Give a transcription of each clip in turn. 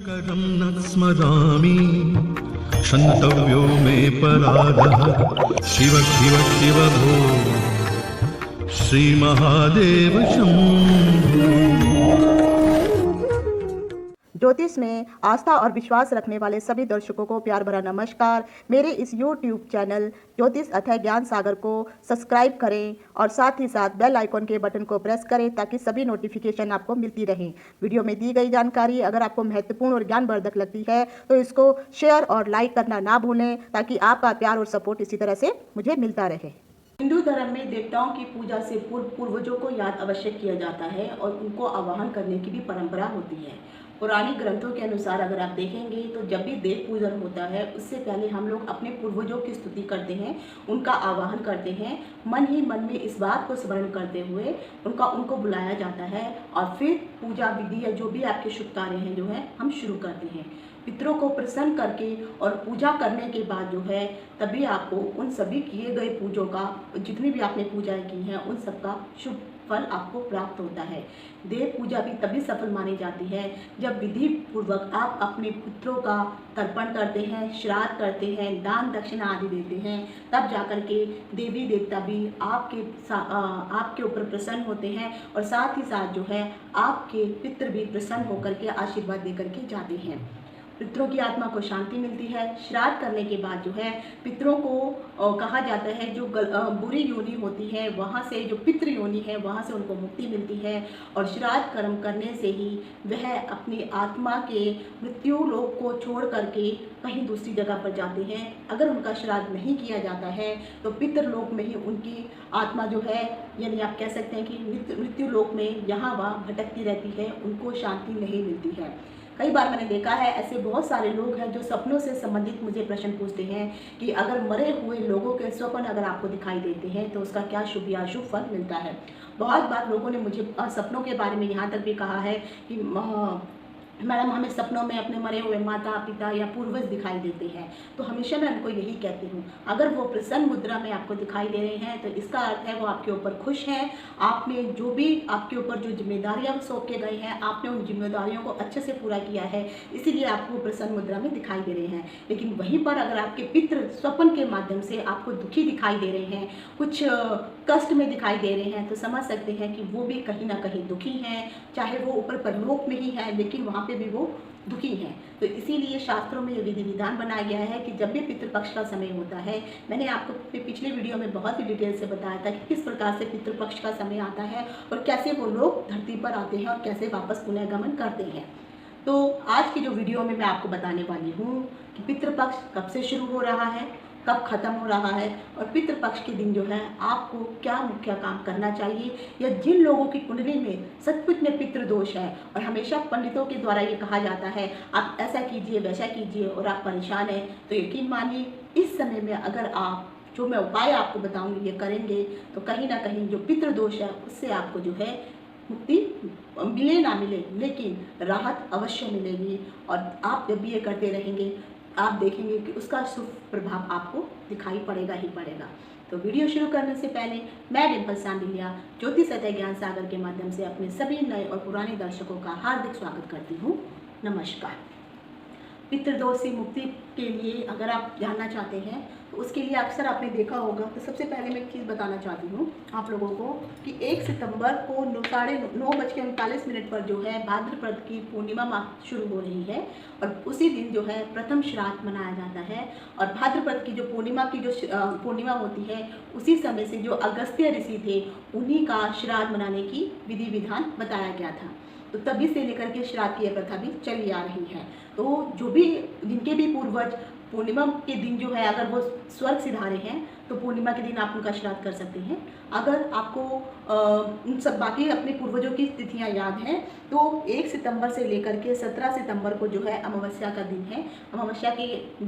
शङ्करं न स्मरामि क्षन्तव्यो मे पराधः शिव शिव शिव भो श्रीमहादेव शम्भो। ज्योतिष में आस्था और विश्वास रखने वाले सभी दर्शकों को प्यार भरा नमस्कार। मेरे इस YouTube चैनल ज्योतिष अथय ज्ञान सागर को सब्सक्राइब करें और साथ ही साथ बेल आइकॉन के बटन को प्रेस करें ताकि सभी नोटिफिकेशन आपको मिलती रहें। वीडियो में दी गई जानकारी अगर आपको महत्वपूर्ण और ज्ञानवर्धक लगती है तो इसको शेयर और लाइक करना ना भूलें ताकि आपका प्यार और सपोर्ट इसी तरह से मुझे मिलता रहे। हिंदू धर्म में देवताओं की पूजा से पूर्वजों को याद अवश्य किया जाता है और उनको आवाहन करने की भी परंपरा होती है। पुरानी ग्रंथों के अनुसार अगर आप देखेंगे तो जब भी देव पूजन होता है उससे पहले हम लोग अपने पूर्वजों की स्तुति करते हैं, उनका आवाहन करते हैं, मन ही मन में इस बात को स्मरण करते हुए उनको बुलाया जाता है और फिर पूजा विधि या जो भी आपके शुभ कार्य हैं जो है हम शुरू करते हैं। पितरों को प्रसन्न करके और पूजा करने के बाद जो है तभी आपको उन सभी किए गए पूजों का, जितनी भी आपने पूजाएं की हैं उन सब का शुभ फल आपको प्राप्त होता है। देव पूजा भी तभी सफल मानी जाती है जब विधि पूर्वक आप अपने पुत्रों का तर्पण करते हैं, श्राद्ध करते हैं, दान दक्षिणा आदि देते हैं, तब जाकर के देवी देवता भी आपके ऊपर प्रसन्न होते हैं और साथ ही साथ जो है आपके पितृ भी प्रसन्न होकर के आशीर्वाद देकर के जाते हैं। पितरों की आत्मा को शांति मिलती है। श्राद्ध करने के बाद जो है पितरों को कहा जाता है जो बुरी योनि होती है वहाँ से, जो पितृ योनि है वहाँ से उनको मुक्ति मिलती है और श्राद्ध कर्म करने से ही वह अपनी आत्मा के मृत्यु लोक को छोड़ करके कहीं दूसरी जगह पर जाते हैं। अगर उनका श्राद्ध नहीं किया जाता है तो पितृलोक में ही उनकी आत्मा जो है, यानी आप कह सकते हैं कि मृत्यु लोक में यहाँ वहाँ भटकती रहती है, उनको शांति नहीं मिलती है। कई बार मैंने देखा है ऐसे बहुत सारे लोग हैं जो सपनों से संबंधित मुझे प्रश्न पूछते हैं कि अगर मरे हुए लोगों के स्वप्न अगर आपको दिखाई देते हैं तो उसका क्या शुभ या अशुभ फल मिलता है। बहुत बार लोगों ने मुझे सपनों के बारे में यहाँ तक भी कहा है कि मैडम हमें सपनों में अपने मरे हुए माता पिता या पूर्वज दिखाई देते हैं। तो हमेशा मैं उनको यही कहती हूँ, अगर वो प्रसन्न मुद्रा में आपको दिखाई दे रहे हैं तो इसका अर्थ है वो आपके ऊपर खुश हैं। आपने जो भी आपके ऊपर जो जिम्मेदारियाँ सौंप के गए हैं आपने उन जिम्मेदारियों को अच्छे से पूरा किया है, इसीलिए आपको प्रसन्न मुद्रा में दिखाई दे रहे हैं। लेकिन वहीं पर अगर आपके पितृ स्वप्न के माध्यम से आपको दुखी दिखाई दे रहे हैं, कुछ कष्ट में दिखाई दे रहे हैं, तो समझ सकते हैं कि वो भी कहीं ना कहीं दुखी हैं। चाहे वो ऊपर परलोक में ही है लेकिन वहाँ पे भी वो दुखी हैं। तो इसीलिए शास्त्रों में ये विधि विधान बनाया गया है कि जब भी पितृपक्ष का समय होता है, मैंने आपको पिछले वीडियो में बहुत ही डिटेल से बताया था कि किस प्रकार से पितृपक्ष का समय आता है और कैसे वो लोग धरती पर आते हैं और कैसे वापस पुनर्गमन करते हैं। तो आज की जो वीडियो में मैं आपको बताने वाली हूँ कि पितृपक्ष कब से शुरू हो रहा है, कब खत्म हो रहा है और पितृपक्ष के दिन जो है आपको क्या मुख्य काम करना चाहिए, या जिन लोगों की कुंडली में सचमुच में पितृ दोष है और हमेशा पंडितों के द्वारा ये कहा जाता है आप ऐसा कीजिए वैसा कीजिए और आप परेशान हैं, तो यकीन मानिए इस समय में अगर आप जो मैं उपाय आपको बताऊंगी ये करेंगे तो कहीं ना कहीं जो पितृ दोष है उससे आपको जो है मुक्ति मिले ना मिले लेकिन राहत अवश्य मिलेगी। और आप जब भी ये करते रहेंगे आप देखेंगे कि उसका शुभ प्रभाव आपको दिखाई पड़ेगा ही पड़ेगा। तो वीडियो शुरू करने से पहले मैं डिम्पल सांडिल्या ज्योतिष अथय ज्ञान सागर के माध्यम से अपने सभी नए और पुराने दर्शकों का हार्दिक स्वागत करती हूँ। नमस्कार। पितृदोष से मुक्ति के लिए अगर आप जानना चाहते हैं तो उसके लिए अक्सर आपने देखा होगा, तो सबसे पहले मैं एक चीज़ बताना चाहती हूँ आप लोगों को कि 1 सितंबर को 9:39 पर जो है भाद्रपद की पूर्णिमा माह शुरू हो रही है और उसी दिन जो है प्रथम श्राद्ध मनाया जाता है। और भाद्रपद की जो पूर्णिमा होती है उसी समय से जो अगस्त्य ऋषि थे उन्हीं का श्राद्ध मनाने की विधि विधान बताया गया था। तो तभी से लेकर के श्राद्ध की प्रथा भी चली आ रही है। तो जो भी जिनके भी पूर्वज पूर्णिमा के दिन जो है अगर वो स्वर्ग सिधारे हैं तो पूर्णिमा के दिन आप उनका श्राद्ध कर सकते हैं। अगर आपको उन सब बाकी अपने पूर्वजों की तिथियां याद हैं तो 1 सितंबर से लेकर के 17 सितंबर को जो है अमावस्या का दिन है। अमावस्या के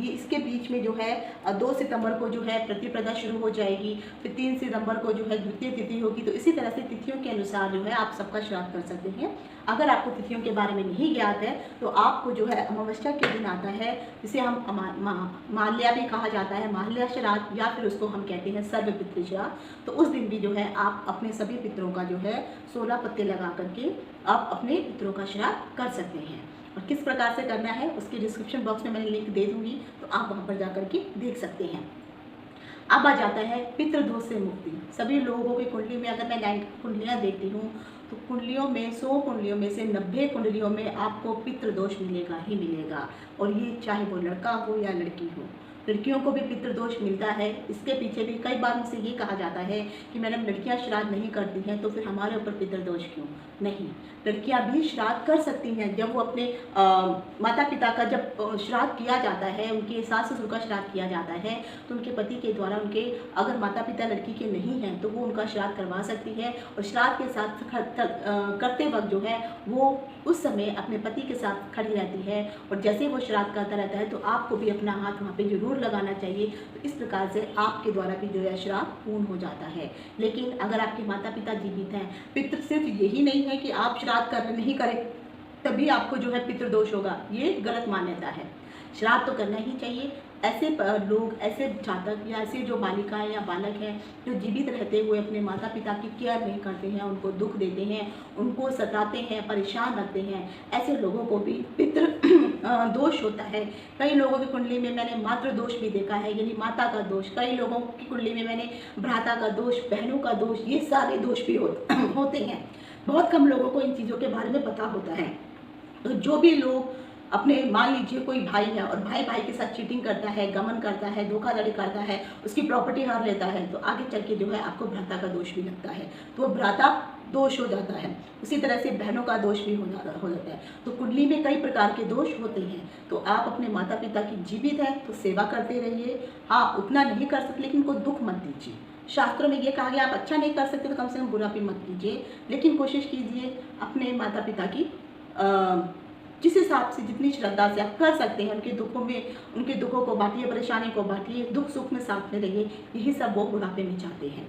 इसके बीच में जो है 2 सितंबर को जो है प्रतिपदा शुरू हो जाएगी, फिर 3 सितंबर को जो है द्वितीय तिथि होगी। तो इसी तरह से तिथियों के अनुसार जो है आप सबका श्राद्ध कर सकते हैं। अगर आपको तिथियों के बारे में नहीं ज्ञात है तो आपको जो है अमावस्या के दिन आता है जिसे हम माल्या भी कहा जाता है, माल्या श्राद्ध, या फिर उसको हम कहते हैं सर्व पितृ श्राद्ध। तो उस दिन भी जो है आप अपने सभी पितरों का जो है 16 पत्ते लगा करके आप अपने पितरों का श्राद्ध कर सकते हैं। और किस प्रकार से करना है उसके डिस्क्रिप्शन बॉक्स में मैंने लिंक दे दूँगी, तो आप वहाँ पर जा कर के देख सकते हैं। अब आ जाता है पितृदोष से मुक्ति। सभी लोगों की कुंडली में अगर मैं 90 कुंडलियाँ देखती हूँ तो कुंडलियों में 100 कुंडलियों में से 90 कुंडलियों में आपको पितृदोष मिलेगा ही मिलेगा, और ये चाहे वो लड़का हो या लड़की हो। लड़कियों को भी पितृदोष मिलता है। इसके पीछे भी कई बार मुझसे ये कहा जाता है कि मैडम लड़कियां श्राद्ध नहीं करती हैं तो फिर हमारे ऊपर पितृदोष क्यों? नहीं, लड़कियां भी श्राद्ध कर सकती हैं। जब वो अपने माता पिता का जब श्राद्ध किया जाता है, उनके सास ससुर का श्राद्ध किया जाता है, तो उनके पति के द्वारा उनके अगर माता पिता लड़की के नहीं हैं तो वो उनका श्राद्ध करवा सकती है। और श्राद्ध के साथ करते वक्त जो है वो उस समय अपने पति के साथ खड़ी रहती है, और जैसे वो श्राद्ध करता रहता है तो आपको भी अपना हाथ वहाँ पे जरूर लगाना चाहिए। तो इस प्रकार से आपके द्वारा भी जो है श्राद्ध पूर्ण हो जाता है। लेकिन अगर आपके माता पिता जीवित हैं, पितृ सिर्फ यही नहीं है कि आप श्राद्ध नहीं करें तभी आपको जो है पितृदोष होगा, ये गलत मान्यता है। श्राद्ध तो करना ही चाहिए। ऐसे लोग, ऐसे जातक या ऐसे जो बालिकाएं या बालक हैं जो जीवित रहते हुए अपने माता पिता की केयर नहीं करते हैं, उनको दुख देते हैं, उनको सताते हैं, परेशान रखते हैं, ऐसे लोगों को भी पितृ दोष होता है। कई लोगों की कुंडली में मैंने मातृ दोष भी देखा है, यानी माता का दोष। कई लोगों की कुंडली में मैंने भ्राता का दोष, बहनों का दोष, ये सारे दोष भी होते हैं। बहुत कम लोगों को इन चीज़ों के बारे में पता होता है। तो जो भी लोग अपने, मान लीजिए कोई भाई है और भाई भाई के साथ चीटिंग करता है, गमन करता है, धोखाधड़ी करता है, उसकी प्रॉपर्टी हार लेता है, तो आगे चल के जो है आपको भ्राता का दोष भी लगता है, तो वो भ्राता दोष हो जाता है। उसी तरह से बहनों का दोष भी हो जाता है। तो कुंडली में कई प्रकार के दोष होते हैं। तो आप अपने माता पिता की जीवित है तो सेवा करते रहिए। हाँ, उतना नहीं कर सकते लेकिन कोई दुख मत दीजिए। शास्त्रों में ये कहा गया आप अच्छा नहीं कर सकते तो कम से कम बुरा भी मत कीजिए, लेकिन कोशिश कीजिए अपने माता पिता की जिस हिसाब से, जितनी श्रद्धा से आप कर सकते हैं, उनके दुखों को बांटिए, परेशानी को बांटिए, दुख सुख में साथ में रहिए। यही सब वो बुढ़ापे में चाहते हैं।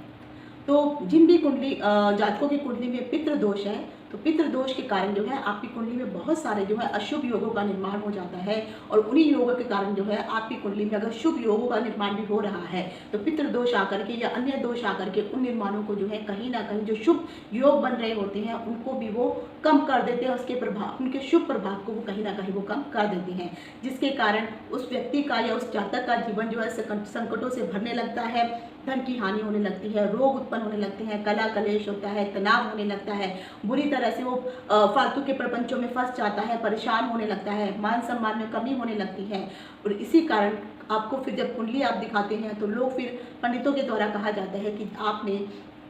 तो जिन भी कुंडली जातकों की कुंडली में पितृ दोष है, तो पितृ दोष के कारण जो है आपकी कुंडली में बहुत सारे जो है अशुभ योगों का निर्माण हो जाता है, और उन्हीं योगों के कारण जो है आपकी कुंडली में अगर शुभ योगों का निर्माण भी हो रहा है तो पितृ दोष आकर के या अन्य दोष आकर के उन निर्माणों को जो है कहीं ना कहीं जो शुभ योग बन रहे होते हैं उनको भी वो कम कर देते हैं। उसके प्रभाव, उनके शुभ प्रभाव को वो कहीं ना कहीं वो कम कर देते हैं, जिसके कारण उस व्यक्ति का या उस जातक का जीवन जो है संकटों से भरने लगता है, धन की हानि होने लगती है, रोग उत्पन्न होने लगते हैं, कला कलेश होता है, तनाव होने लगता है, बुरी तरह से वो फालतू के प्रपंचों में फंस जाता है, परेशान होने लगता है, मान सम्मान में कमी होने लगती है। और इसी कारण आपको फिर जब कुंडली आप दिखाते हैं तो लोग, फिर पंडितों के द्वारा कहा जाता है कि आपने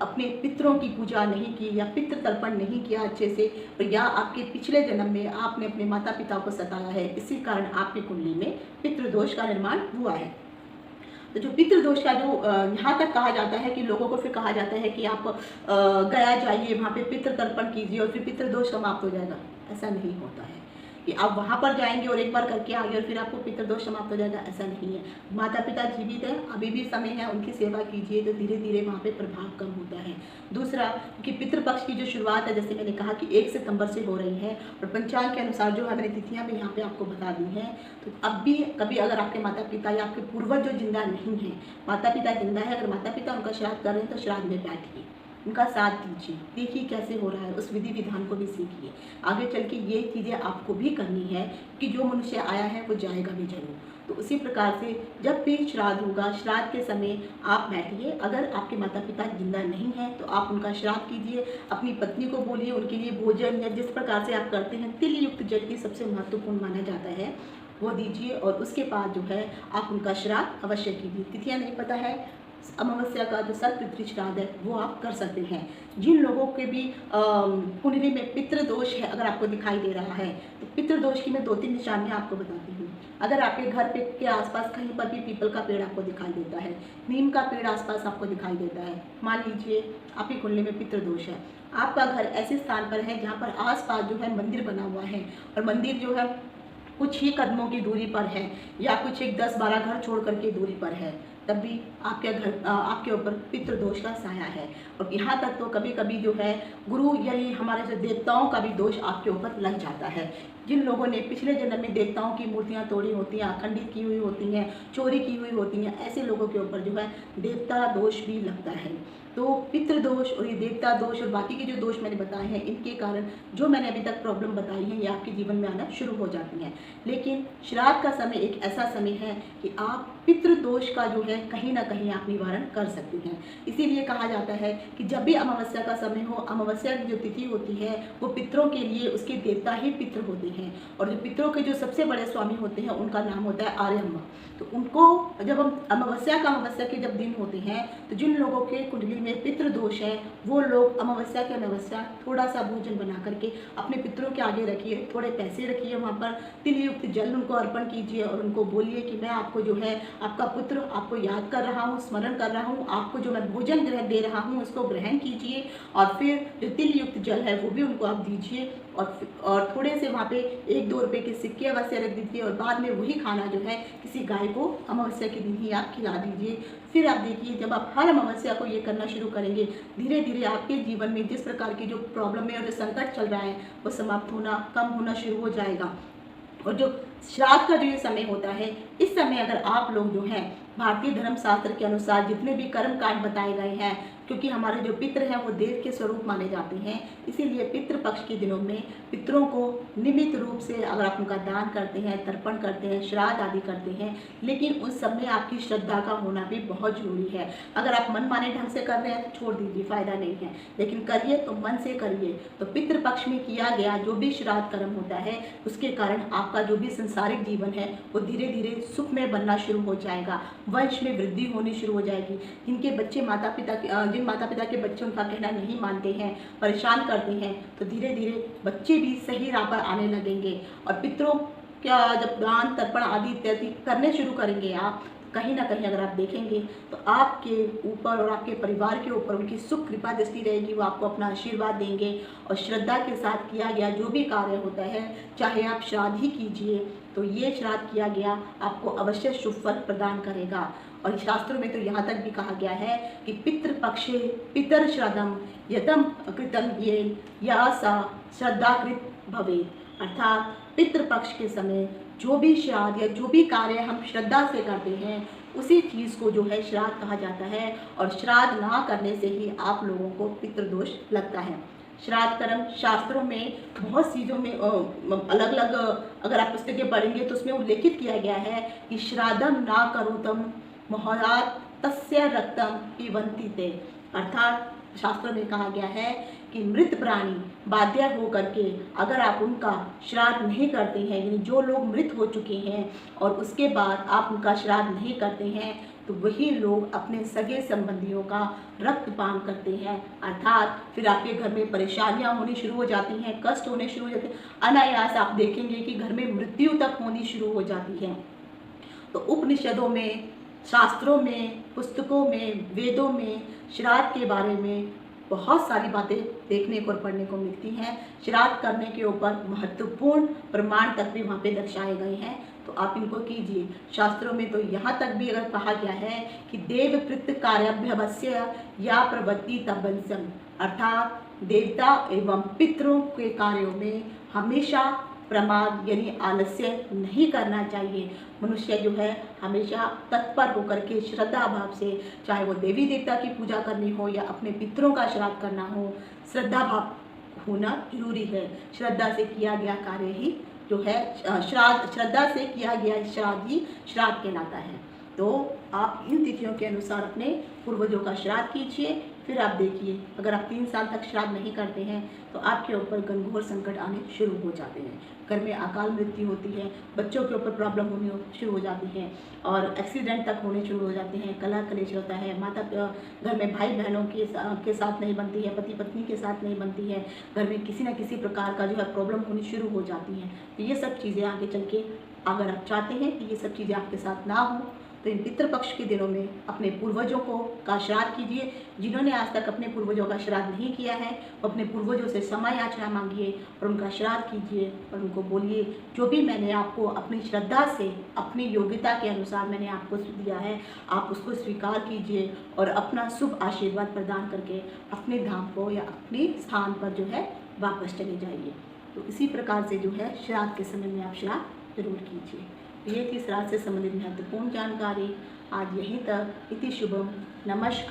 अपने पितरों की पूजा नहीं की या पितृ तर्पण नहीं किया अच्छे से, या आपके पिछले जन्म में आपने अपने माता पिता को सताया है, इसी कारण आपकी कुंडली में पितृदोष का निर्माण हुआ है। तो जो पितृदोष का जो यहाँ तक कहा जाता है कि लोगों को फिर कहा जाता है कि आप गया जाइए, वहाँ पे पितृ तर्पण कीजिए और फिर पितृदोष समाप्त हो जाएगा। ऐसा नहीं होता है कि आप वहाँ पर जाएंगे और एक बार करके आगे और फिर आपको पितृदोष समाप्त हो जाएगा, ऐसा नहीं है। माता पिता जीवित है, अभी भी समय है, उनकी सेवा कीजिए तो धीरे धीरे वहाँ पे प्रभाव कम होता है। दूसरा कि पितृपक्ष की जो शुरुआत है, जैसे मैंने कहा कि 1 सितंबर से हो रही है, और पंचांग के अनुसार जो है मैंने तिथियाँ भी यहाँ पे आपको बता दी हैं। तो अब भी कभी अगर आपके माता पिता या आपके पूर्वज जो जिंदा नहीं हैं, माता पिता जिंदा है, अगर माता पिता उनका श्राद्ध कर रहे हैं तो श्राद्ध में बैठिए, उनका साथ दीजिए, देखिए कैसे हो रहा है, उस विधि विधान को भी सीखिए। आगे चल के ये चीज़ें आपको भी करनी है कि जो मनुष्य आया है वो जाएगा भी जरूर। तो उसी प्रकार से जब भी श्राद्ध होगा, श्राद्ध के समय आप बैठिए। अगर आपके माता पिता जिंदा नहीं हैं तो आप उनका श्राद्ध कीजिए, अपनी पत्नी को बोलिए, उनके लिए भोजन या जिस प्रकार से आप करते हैं तिल युक्त जल सबसे महत्वपूर्ण माना जाता है वो दीजिए, और उसके बाद जो है आप उनका श्राद्ध अवश्य कीजिए। तिथियाँ नहीं पता है, अमावस्या का जो सर्वपितृ श्राद्ध है वो आप कर सकते हैं। जिन लोगों के भी कुंडली में पितृदोष है, अगर आपको दिखाई दे रहा है तो पितृदोष की मैं 2-3 निशानियाँ आपको बताती हूँ। अगर आपके घर पे के आसपास कहीं पर भी पीपल का पेड़ आपको दिखाई देता है, नीम का पेड़ आसपास आपको दिखाई देता है, मान लीजिए आपकी कुंडली में पितृदोष है, आपका घर ऐसे स्थान पर है जहाँ पर आसपास जो है मंदिर बना हुआ है, और मंदिर जो है कुछ ही कदमों की दूरी पर है या कुछ एक 10-12 घर छोड़ करके दूरी पर है, तब भी आपके घर आपके ऊपर पितृदोष का साया है। और यहाँ तक तो कभी कभी जो है गुरु यानी हमारे जो देवताओं का भी दोष आपके ऊपर लग जाता है। जिन लोगों ने पिछले जन्म में देवताओं की मूर्तियाँ तोड़ी होती हैं, अखंडित की हुई होती हैं, चोरी की हुई होती हैं, ऐसे लोगों के ऊपर जो है देवता दोष भी लगता है। तो पितृदोष और ये देवता दोष और बाकी के जो दोष मैंने बताए हैं, इनके कारण जो मैंने अभी तक प्रॉब्लम बताई हैं ये आपके जीवन में आना शुरू हो जाती हैं। लेकिन श्राद्ध का समय एक ऐसा समय है कि आप पितृदोष का जो है कहीं ना कहीं आप निवारण कर सकते हैं। इसीलिए कहा जाता है कि जब भी अमावस्या का समय हो, अमावस्या की जो तिथि होती है वो पितरों के लिए उसके देवता ही पितृ होते हैं, और जो पितरों के जो सबसे बड़े स्वामी होते हैं उनका नाम होता है आर्यम्मा। तो उनको जब हम अमावस्या के जब दिन होते हैं तो जिन लोगों के कुंडली में पितृदोष है वो लोग अमावस्या के अमावस्या थोड़ा सा भोजन बना करके अपने पितरों के आगे रखिए, थोड़े पैसे रखिए, वहाँ पर तिल युक्त जल उनको अर्पण कीजिए और उनको बोलिए कि मैं आपको जो है आपका पुत्र आपको याद कर रहा हूँ, स्मरण कर रहा हूँ, आपको जो मैं भोजन ग्रहण दे रहा हूँ उसको ग्रहण कीजिए, और फिर जो तिल युक्त जल है वो भी उनको आप दीजिए, और थोड़े से वहाँ पे 1-2 रुपए के सिक्के अवश्य रख दीजिए, और बाद में वही खाना जो है किसी गाय को अमावस्या के दिन ही आप खिला दीजिए। फिर आप देखिए जब आप हर अमावस्या को ये करना शुरू करेंगे, धीरे धीरे आपके जीवन में जिस प्रकार की जो प्रॉब्लम है और जो संकट चल रहा है वो समाप्त होना, कम होना शुरू हो जाएगा। और जो श्राद्ध का जो ये समय होता है, इस समय अगर आप लोग जो हैं भारतीय धर्म शास्त्र के अनुसार जितने भी कर्म कांड बताए गए हैं, क्योंकि हमारे जो पितृ हैं वो देव के स्वरूप माने जाते हैं, इसीलिए पितृ पक्ष के दिनों में पितरों को नियमित रूप से अगर आप उनका दान करते हैं, तर्पण करते हैं, श्राद्ध आदि करते हैं, लेकिन उस सब में आपकी श्रद्धा का होना भी बहुत जरूरी है। अगर आप मन माने ढंग से कर रहे हैं तो छोड़ दीजिए, फायदा नहीं है, लेकिन करिए तो मन से करिए। तो पितृ पक्ष में किया गया जो भी श्राद्ध कर्म होता है उसके कारण आपका जो भी संसारिक जीवन है वो धीरे धीरे सुखमय बनना शुरू हो जाएगा, वंश में वृद्धि होनी शुरू हो जाएगी। जिनके बच्चे जिन माता पिता के बच्चे उनका कहना नहीं मानते हैं, परेशान करते हैं, तो धीरे धीरे बच्चे भी सही राह पर आने लगेंगे, और पितरों का जब दान तर्पण आदि इत्यादि करने शुरू करेंगे आप, कहीं ना कहीं अगर आप देखेंगे तो आपके ऊपर और आपके परिवार के ऊपर उनकी सुख कृपा दृष्टि रहेगी, वो आपको अपना आशीर्वाद देंगे। और श्रद्धा के साथ किया गया जो भी कार्य होता है, चाहे आप श्राद्ध ही कीजिए, तो ये श्राद्ध किया गया आपको अवश्य शुभ फल प्रदान करेगा। और शास्त्रों में तो यहाँ तक भी कहा गया है कि पितृपक्षे पितर श्राद्धम यतम कृतम ये या सा श्रद्धाकृत भवे, अर्थात पितृपक्ष के समय जो भी श्राद्ध या जो भी कार्य हम श्रद्धा से करते हैं उसी चीज़ को जो है श्राद्ध कहा जाता है, और श्राद्ध ना करने से ही आप लोगों को पितृदोष लगता है। श्राद्ध कर्म शास्त्रों में बहुत चीज़ों में अलग अलग अगर आप पुस्तकें पढ़ेंगे तो उसमें उल्लेखित किया गया है कि श्राद्धम ना करुतम मोहरात तस्य रक्तम पिबन्ति ते, अर्थात शास्त्रों में कहा गया है कि मृत प्राणी बाध्य होकर के अगर आप उनका श्राद्ध नहीं करते हैं, यानी जो लोग मृत हो चुके हैं और उसके बाद आप उनका श्राद्ध नहीं करते हैं, तो वही लोग अपने सगे संबंधियों का रक्तपान करते हैं, अर्थात फिर आपके घर में परेशानियां होनी शुरू हो जाती हैं, कष्ट होने शुरू हो जाते हैं, अनायास आप देखेंगे कि घर में मृत्यु तक होनी शुरू हो जाती है। तो उपनिषदों में, शास्त्रों में, पुस्तकों में, वेदों में श्राद्ध के बारे में बहुत सारी बातें देखने को और पढ़ने को मिलती हैं। श्राद्ध करने के ऊपर महत्वपूर्ण प्रमाण तक भी वहाँ पे दर्शाए गए हैं, तो आप इनको कीजिए। शास्त्रों में तो यहाँ तक भी अगर कहा गया है कि देवकृत कार्याभ्यवस्य या प्रवृत्ति तबंसम, अर्थात देवता एवं पितरों के कार्यों में हमेशा प्रमाद यानी आलस्य नहीं करना चाहिए। मनुष्य जो है हमेशा तत्पर होकर के श्रद्धा भाव से, चाहे वो देवी देवता की पूजा करनी हो या अपने पितरों का श्राद्ध करना हो, श्रद्धा भाव होना जरूरी है। श्रद्धा से किया गया कार्य ही जो है श्रद्धा से किया गया श्राद्ध ही श्राद्ध कहलाता है। तो आप इन तिथियों के अनुसार अपने पूर्वजों का श्राद्ध कीजिए। फिर आप देखिए अगर आप 3 साल तक श्राद्ध नहीं करते हैं तो आपके ऊपर घनघोर संकट आने शुरू हो जाते हैं। घर में अकाल मृत्यु होती है, बच्चों के ऊपर प्रॉब्लम होनी शुरू हो जाती है और एक्सीडेंट तक होने शुरू हो जाते हैं, कलह कलेश होता है, घर में भाई बहनों के साथ नहीं बनती है, पति पत्नी के साथ नहीं बनती है, घर में किसी न किसी प्रकार का जो है प्रॉब्लम होनी शुरू हो जाती है। तो ये सब चीज़ें आगे चल के अगर आप चाहते हैं कि ये सब चीज़ें आपके साथ ना हो तो इन पितृपक्ष के दिनों में अपने पूर्वजों का श्राद्ध कीजिए। जिन्होंने आज तक अपने पूर्वजों का श्राद्ध नहीं किया है वो अपने पूर्वजों से क्षमा याचना मांगिए और उनका श्राद्ध कीजिए और उनको बोलिए जो भी मैंने आपको अपनी श्रद्धा से, अपनी योग्यता के अनुसार मैंने आपको दिया है, आप उसको स्वीकार कीजिए और अपना शुभ आशीर्वाद प्रदान करके अपने धाम को या अपने स्थान पर जो है वापस चले जाइए। तो इसी प्रकार से जो है श्राद्ध के समय में आप श्राद्ध जरूर कीजिए। ये थी श्राद्ध से संबंधित महत्वपूर्ण जानकारी। आज यहीं तक। इति शुभम। नमस्कार।